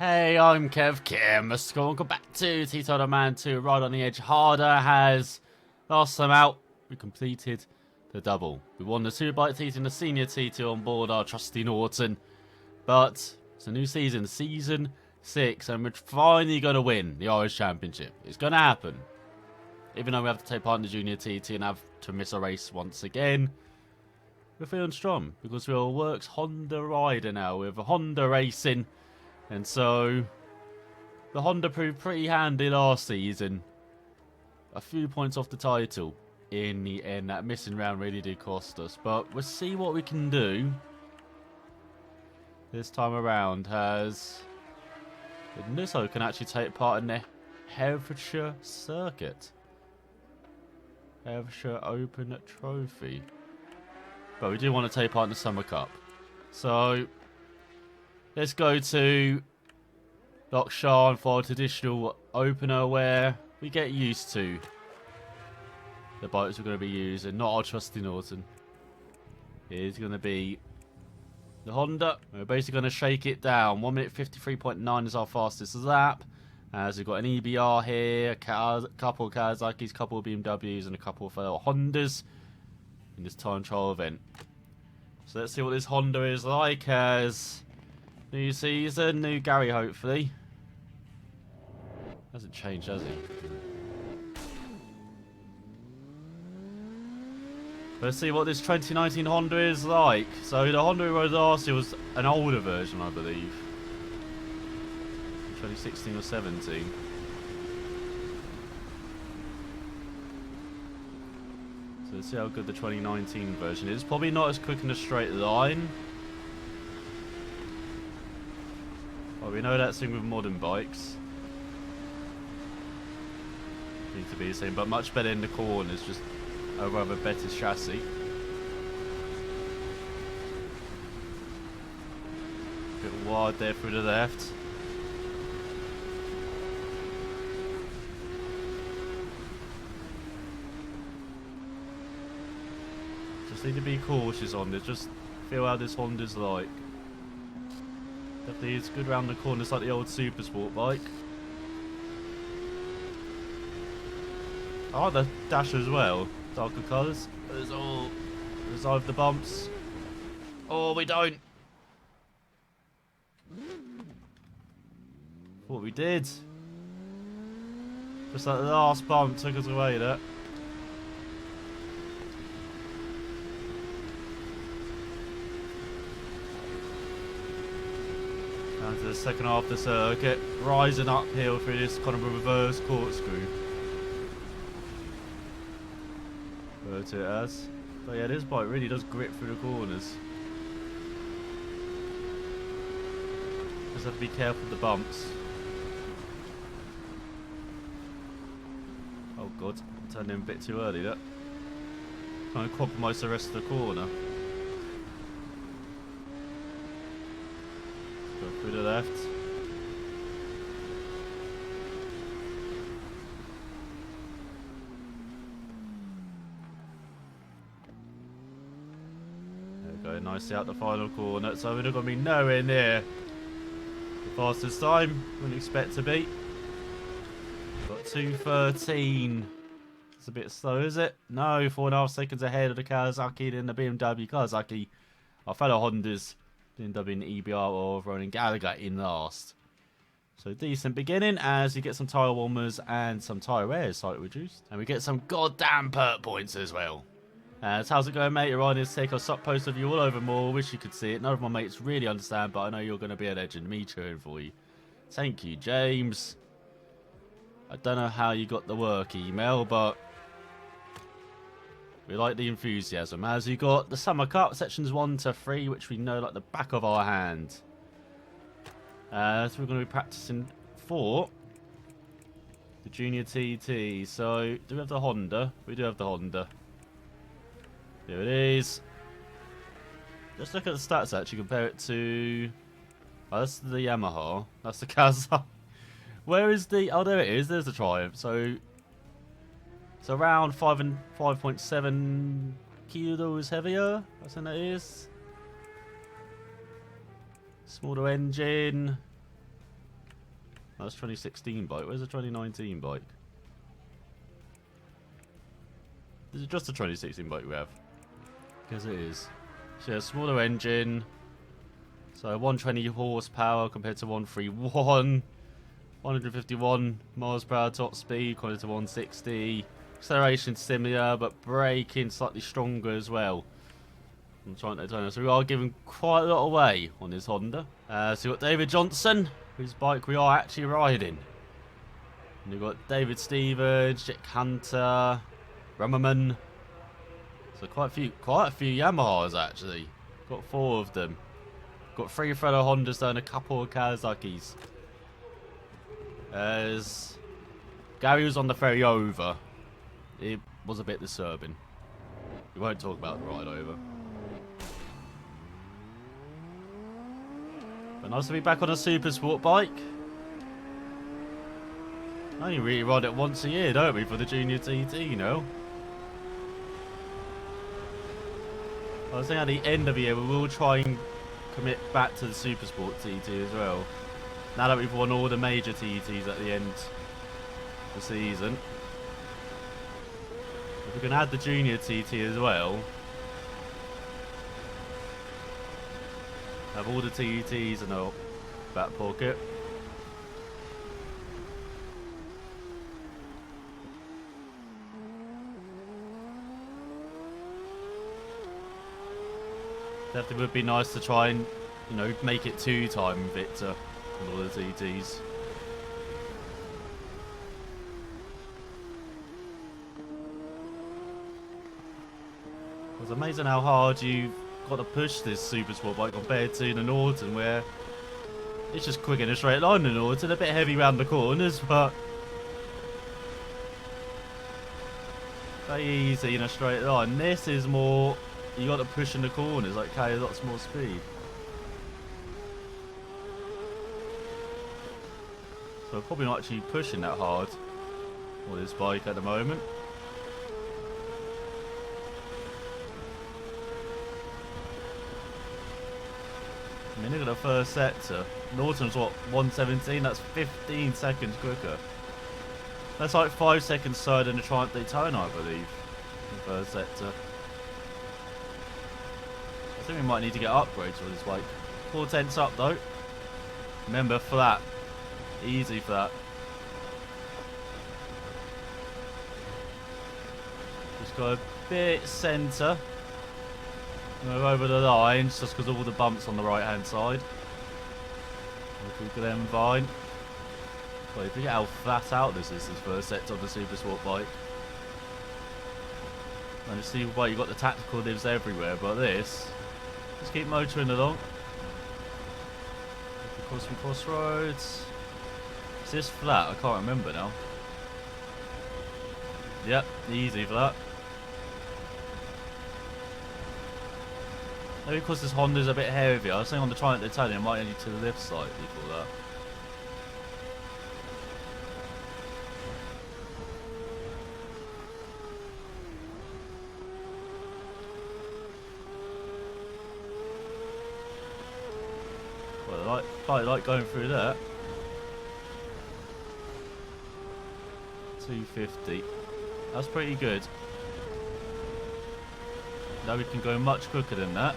Hey, I'm Kev Kim. Welcome back to T-Total Man 2 Ride on the Edge. Harder has last time out. We completed the double. We won the Superbike T2 and the Senior T2 on board our trusty Norton. But it's a new season, Season 6, and we're finally going to win the Irish Championship. It's going to happen. Even though we have to take part in the Junior T2 and have to miss a race once again, we're feeling strong because we're a Works Honda rider now with a Honda Racing. And so, the Honda proved pretty handy last season. A few points off the title in the end. That missing round really did cost us. But we'll see what we can do this time around. As Nisso can actually take part in the Herefordshire Circuit. Herefordshire Open Trophy. But we do want to take part in the Summer Cup. So, let's go to Lochshaw for a traditional opener where we get used to the bikes we're going to be using. Not our trusty Norton. It's going to be the Honda. We're basically going to shake it down. 1 minute 53.9 is our fastest lap. As we've got an EBR here, a couple of Kawasaki's, a couple of BMWs, and a couple of fellow Hondas in this time trial event. So let's see what this Honda is like as new season, new Gary hopefully. Hasn't changed, has he? Let's see what this 2019 Honda is like. So the Honda we rode last year was an older version, I believe. 2016 or 17. So let's see how good the 2019 version is. Probably not as quick in a straight line. Well, we know that's thing with modern bikes. Need to be the same, but much better in the corners. Just a rather better chassis. Bit wide there through the left. Just need to be cautious on this. Just feel how this Honda's like. Definitely it's good round the corners like the old Super Sport bike. I like the dash as well. Darker colours. There's all resolve the bumps. Oh, we don't. Thought we did. Just like the last bump took us away there. Down to the second half of the circuit. Rising uphill through this kind of reverse corkscrew. To it as. But yeah, this bike really does grip through the corners. Just have to be careful with the bumps. Oh god, I turned in a bit too early there. Trying to compromise the rest of the corner. Go through the left. Nicely out the final corner, so we're not going to be nowhere near the fastest time. Wouldn't expect to be. Got 2:13. It's a bit slow, is it? No, 4.5 seconds ahead of the Kawasaki and the BMW. Kawasaki, our fellow Hondas, BMW and EBR, or Ronan Gallagher in last. So decent beginning as you get some tyre warmers and some tyre wears slightly reduced, and we get some goddamn perk points as well. So how's it going, mate? You're riding this take. I'll stop post of you all over more. Wish you could see it. None of my mates really understand, but I know you're going to be a legend. Me cheering for you. Thank you, James. I don't know how you got the work email, but we like the enthusiasm. As you got the Summer Cup, sections 1 to 3, which we know like the back of our hand. So we're going to be practicing for the Junior TT. So, do we have the Honda? We do have the Honda. Here it is. Just look at the stats actually, compare it to... Oh, that's the Yamaha. That's the Kawasaki. Where is the... Oh, there it is. There's the Triumph. So, it's around 5.7 kilos heavier. I think that is. Smaller engine. That's 2016 bike. Where's the 2019 bike? Is it just a 2016 bike we have? Because it is. So, a smaller engine. So 120 horsepower compared to 131. 151 miles per hour top speed compared to 160. Acceleration similar, but braking slightly stronger as well. I'm trying to tell you. So we are giving quite a lot away on this Honda. So we've got David Johnson, whose bike we are actually riding. And we've got David Stevens, Jack Hunter, Rummerman. So quite a few Yamahas actually. Got 4 of them. Got 3 fellow Hondas though and a couple of Kawasaki's. As Gary was on the ferry over, it was a bit disturbing. We won't talk about the ride over. But nice to be back on a super sport bike. I only really ride it once a year, don't we, for the Junior TT, you know? I was thinking at the end of the year we will try and commit back to the super sport TT as well. Now that we've won all the major TTs at the end of the season. If we can add the Junior TT as well. Have all the TTs in our back pocket. Definitely would be nice to try and, you know, make it 2-time Victor on all the TTs. It's amazing how hard you've got to push this super sport bike compared to the Norton, where it's just quick in a straight line in the Norton, a bit heavy round the corners, but very easy in a straight line. This is more, you got to push in the corners, like carry lots more speed. So we're probably not actually pushing that hard on this bike at the moment. I mean, look at the first sector. Norton's what, 117? That's 15 seconds quicker. That's like 5 seconds slower than the Triumph Daytona, I believe, in the first sector. I think we might need to get upgrades for this bike. 4 tenths up though. Remember, flat. Easy flat. Just go a bit centre. Move over the lines just because of all the bumps on the right hand side. If we could then fine. Well, if you get how flat out this first sector of the super sport bike. And you see why you got the tactical divs everywhere, but this, just keep motoring along. Across some crossroads. Is this flat? I can't remember now. Yep, easy flat. Maybe because this Honda's a bit heavier. I was saying on the Triumph Daytona, it might need to lift slightly for that. Well, I like going through that. 250. That's pretty good. Now we can go much quicker than that.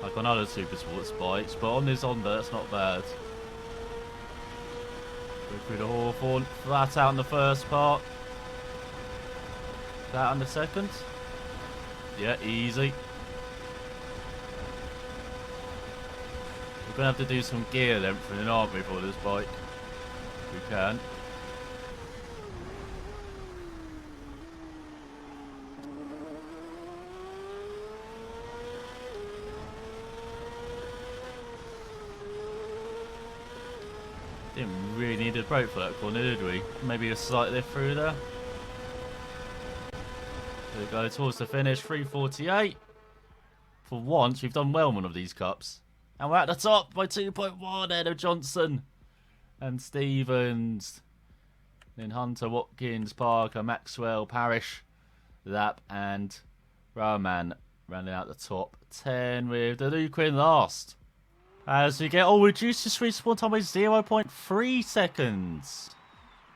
Like on other super sports bikes, but on this Honda, that's not bad. Go through the Hawthorne, flat out in the first part. Flat in the second. Yeah, easy. We're gonna have to do some gear lengthening, aren't we, for this bike? If we can. Didn't really need a brake for that corner, did we? Maybe a slight lift through there. There we go, towards the finish, 3:48. For once, we've done well in one of these cups. And we're at the top by 2.1 ahead of Johnson and Stevens. Then Hunter, Watkins, Parker, Maxwell, Parrish, Lapp and Rahman Rounding out the top 10 with the Luke in last. As we get all reduced to respawn time by 0.3 seconds.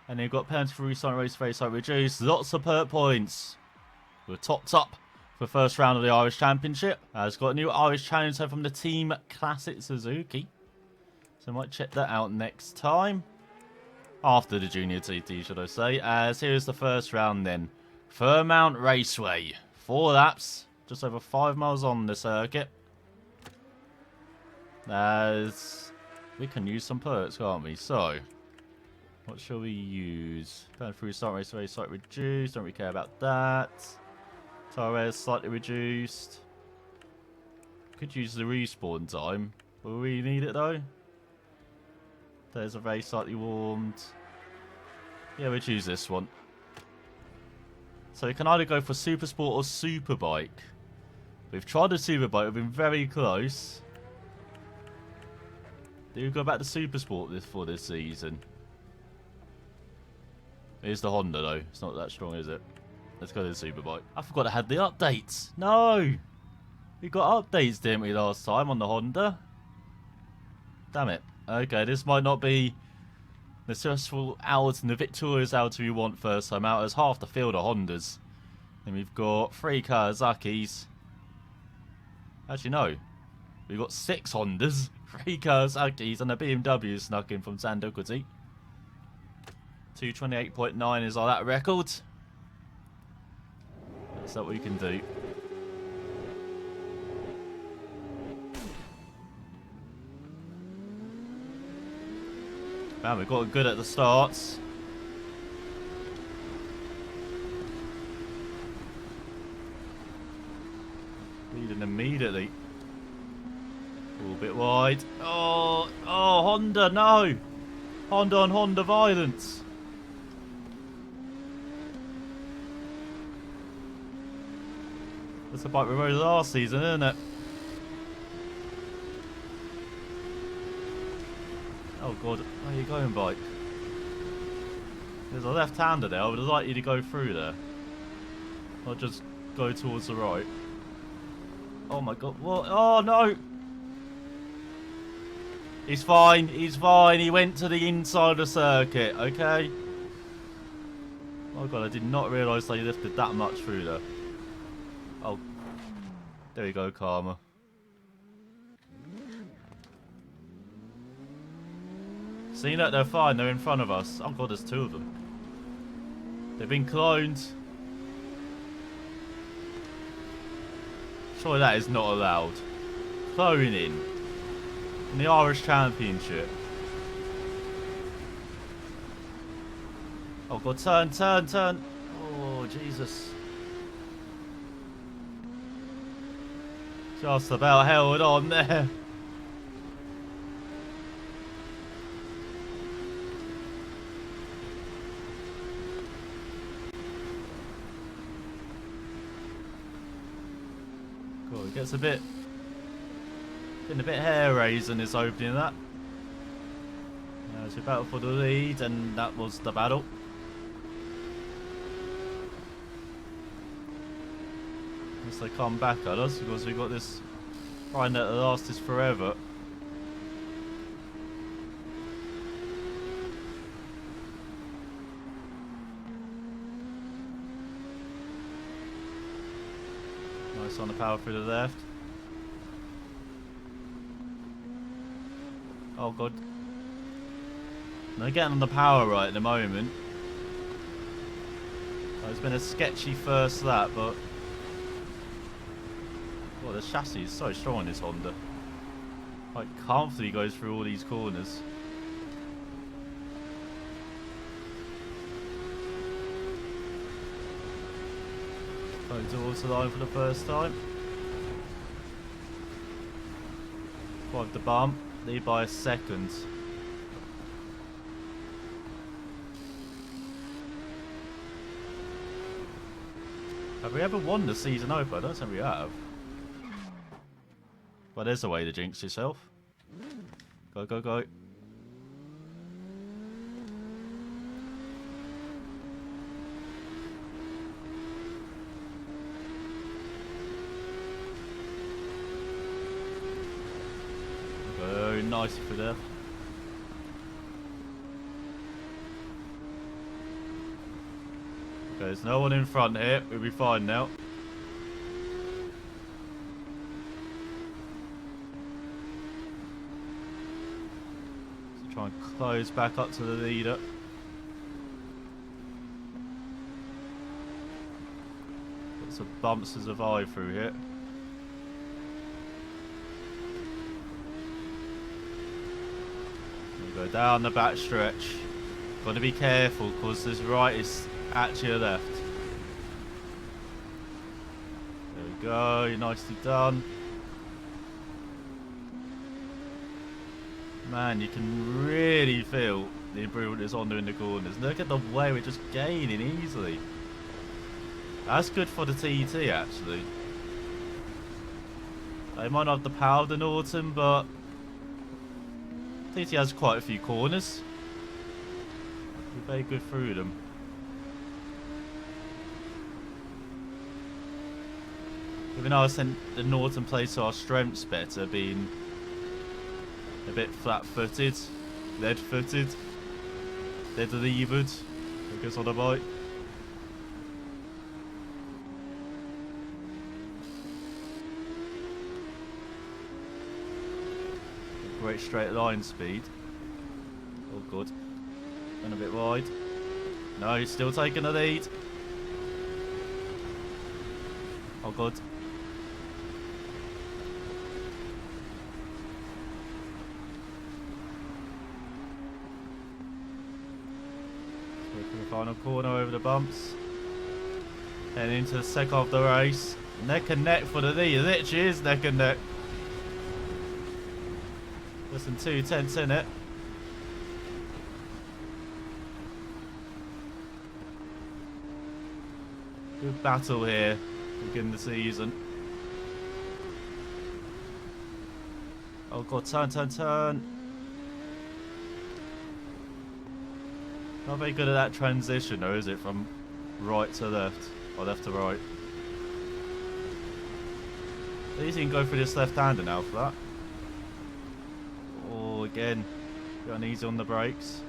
And then you've got penalty for restart race face reduced. Lots of perk points. We're topped up for the first round of the Irish Championship. It's got a new Irish challenge from the Team Classic Suzuki. So I might check that out next time. After the Junior TT, should I say. As here's the first round then. Firmount Raceway. 4 laps. Just over 5 miles on the circuit. As we can use some perks, can't we? So, what shall we use? Going through start race, very slightly reduced. Don't really care about that. Tires slightly reduced. Could use the respawn time. Will we need it though? There's a very slightly warmed. Yeah, we'll choose this one. So you can either go for Super Sport or Superbike. We've tried the Superbike, we've been very close. Do we go back to Super Sport for this season? Here's the Honda though, it's not that strong, is it? Let's go to the Superbike. I forgot I had the updates. No! We got updates, didn't we, last time on the Honda? Damn it. Okay, this might not be the successful out and the victorious out we want first time out. There's half the field of Hondas. Then we've got 3 Kawasaki's. Actually, no. We've got 6 Hondas, 3 Kawasaki's, and a BMW snuck in from Sandokuti. 228.9 is our that record. That's what we can do. Man, we got good at the starts. Leading immediately. A little bit wide. Oh, Honda, no! Honda on Honda violence. That's the bike we rode last season, isn't it? Oh god, where are you going, bike? There's a left-hander there. I would have liked you to go through there. Or just go towards the right. Oh my god, what? Oh no! He's fine, he's fine. He went to the inside of the circuit, okay? Oh god, I did not realise they lifted that much through there. Oh, there you go, Karma. See that they're fine, they're in front of us. Oh god, there's 2 of them. They've been cloned. Surely that is not allowed. Cloning in the Irish Championship. Oh god, turn, turn, turn. Oh Jesus. Just about held on there. Cool, it gets getting a bit hair raising this opening that. Now it's a battle for the lead, and that was the battle. Unless they come back at us, because we've got this ride that lasts us forever. Nice on the power through the left. Oh god. They're getting on the power right at the moment. Well, it's been a sketchy first lap, but well, the chassis is so strong in this Honda. Like, comfortably goes through all these corners. Going towards the line for the first time. Survived the bump. Lead by a second. Have we ever won the season open? I don't think we have. Well, there's a way to jinx yourself. Go, go, go. nicely for there. Okay, there's no one in front here. We'll be fine now. So try and close back up to the leader. Got some bumps to survive through here. We'll go down the back stretch. Got to be careful because this right is actually a left. There we go, nicely done. Man, you can really feel the improvement is on in the corners. Look at the way we're just gaining easily. That's good for the TT actually. They might not have the power of the Norton, but TT has quite a few corners. We're very good through them. Even though I think the Norton plays to our strengths better, being a bit flat-footed, lead-footed, lead-levered, I guess on a bike. Great straight line speed. Oh, good. Went a bit wide. No, he's still taking the lead. Oh, good. The final corner over the bumps. Heading into the second of the race. Neck and neck for the lead. It literally is neck and neck. Less than 2 tenths in it. Good battle here. Begin the season. Oh god, turn, turn, turn. Not very good at that transition though, is it? From right to left, or left to right. At least you can go through this left-hander now for that. Oh, again, got easy on the brakes.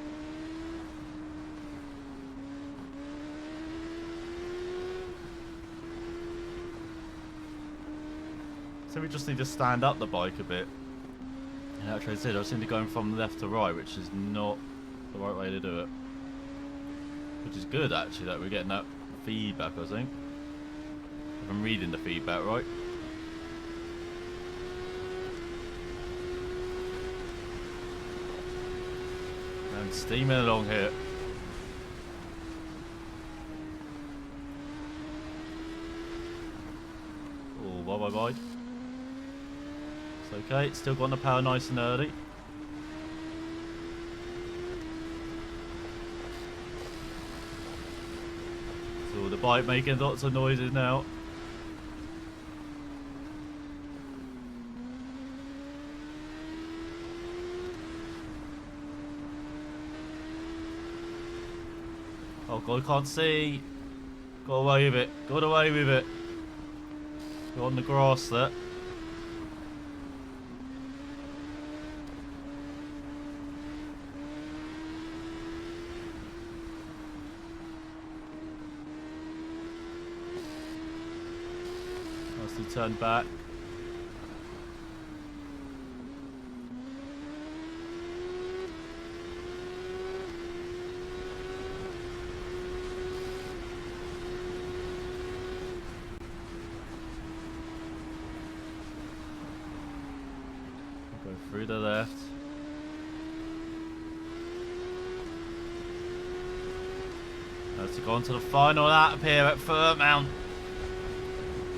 So we just need to stand up the bike a bit. And actually I said, I seem to be going from left to right, which is not the right way to do it. Which is good actually that we're getting that feedback, I think. If I'm reading the feedback right. And steaming along here. Oh, bye bye bye. It's okay, it's still got the power nice and early. So the bike making lots of noises now. Oh god, I can't see. Got away with it. Got away with it. Got on the grass there. Nicely turned back. Go through the left. Let's go on to the final lap here at Firmount.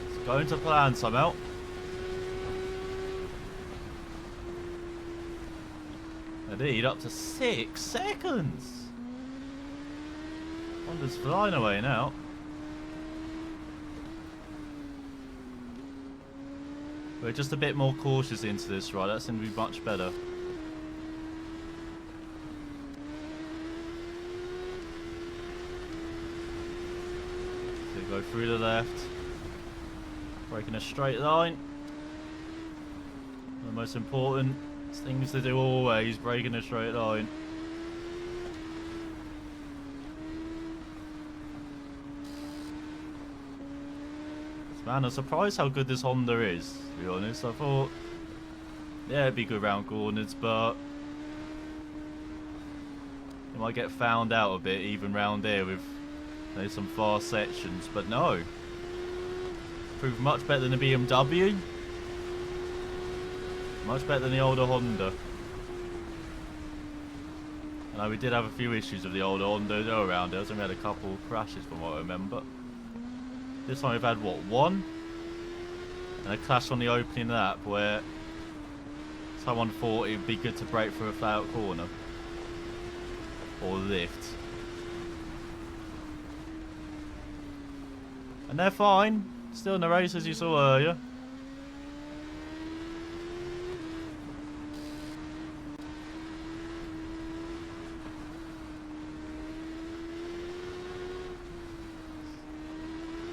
It's going to plan somehow. A lead up to 6 seconds. Honda's flying away now. We're just a bit more cautious into this ride. That's going to be much better. So go through the left. Breaking a straight line. The most important Things to do always, breaking a straight line. Man, I'm surprised how good this Honda is, to be honest. I thought, yeah, it'd be good round corners, but it might get found out a bit, even round here with some fast sections. But no, proved much better than the BMW. Much better than the older Honda. I know we did have a few issues with the older Honda around here. So we had a couple of crashes from what I remember. This time we've had, what, one? And a clash on the opening lap where someone thought it would be good to brake through a flat out corner. Or lift. And they're fine. Still in the race as you saw earlier.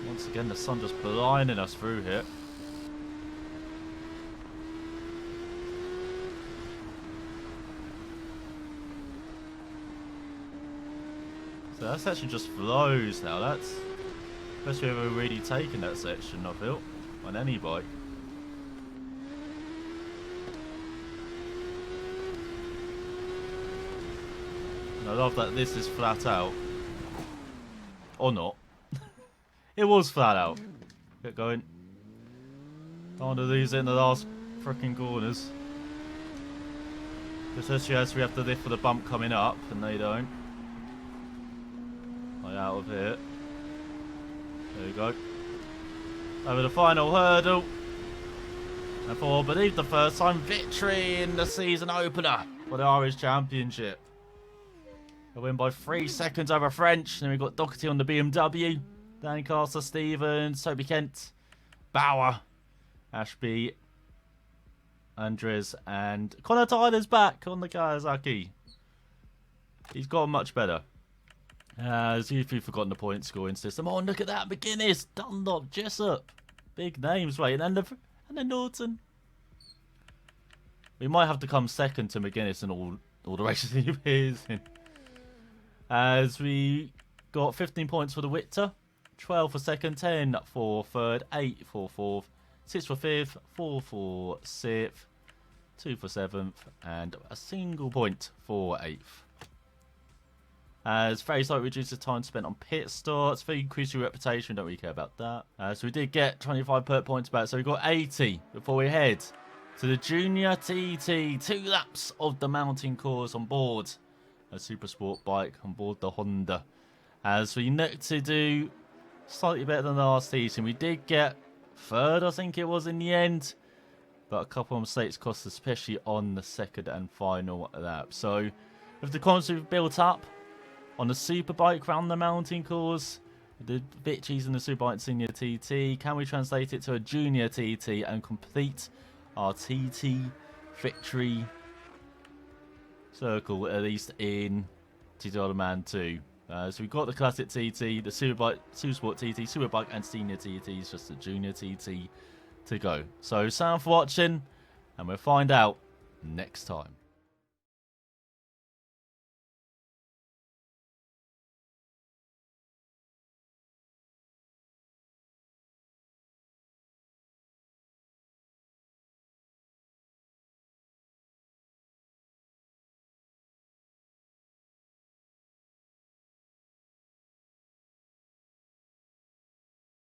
Once again, the sun just blinding us through here. So that section just flows now. That's best we've ever really taken that section, I feel, on any bike. And I love that this is flat out. Or not. It was flat out. Get going. Don't want to lose it in the last freaking corners. Especially as we have to lift for the bump coming up, and they don't. Like out of here. There we go. Over the final hurdle. And for, I believe, the first time victory in the season opener for the Irish Championship. A win by 3 seconds over French. Then we've got Doherty on the BMW. Lancaster, Stevens, Toby Kent, Bauer, Ashby, Andres, and Connor Tyler's back on the Kawasaki. He's gotten much better. As if you've forgotten the point scoring system. Oh, look at that. McGuinness, Dunlop, Jessup. Big names, wait. And then Norton. We might have to come second to McGuinness in all the races he appears in. As we got 15 points for the Witter. 12 for second, 10 for third, 8 for fourth, 6 for fifth, 4 for sixth, 2 for seventh, and a single point for eighth. As very slightly reduces time spent on pit starts, very increase your reputation, don't really care about that. So we did get 25 per points back, so we got 80 before we head to the Junior TT. 2 laps of the mountain course on board a super sport bike on board the Honda. As we look to do slightly better than the last season. We did get third, I think it was, in the end. But a couple of mistakes cost, especially on the second and final lap. So, with the confidence we've built up on the Superbike round the mountain course, the victories in the Superbike Senior TT, can we translate it to a Junior TT and complete our TT victory circle, at least in TT Man 2? So we've got the Classic TT, the Superbike, Supersport TT, Superbike and Senior TT. It's just the Junior TT to go. So, thanks for watching, and we'll find out next time.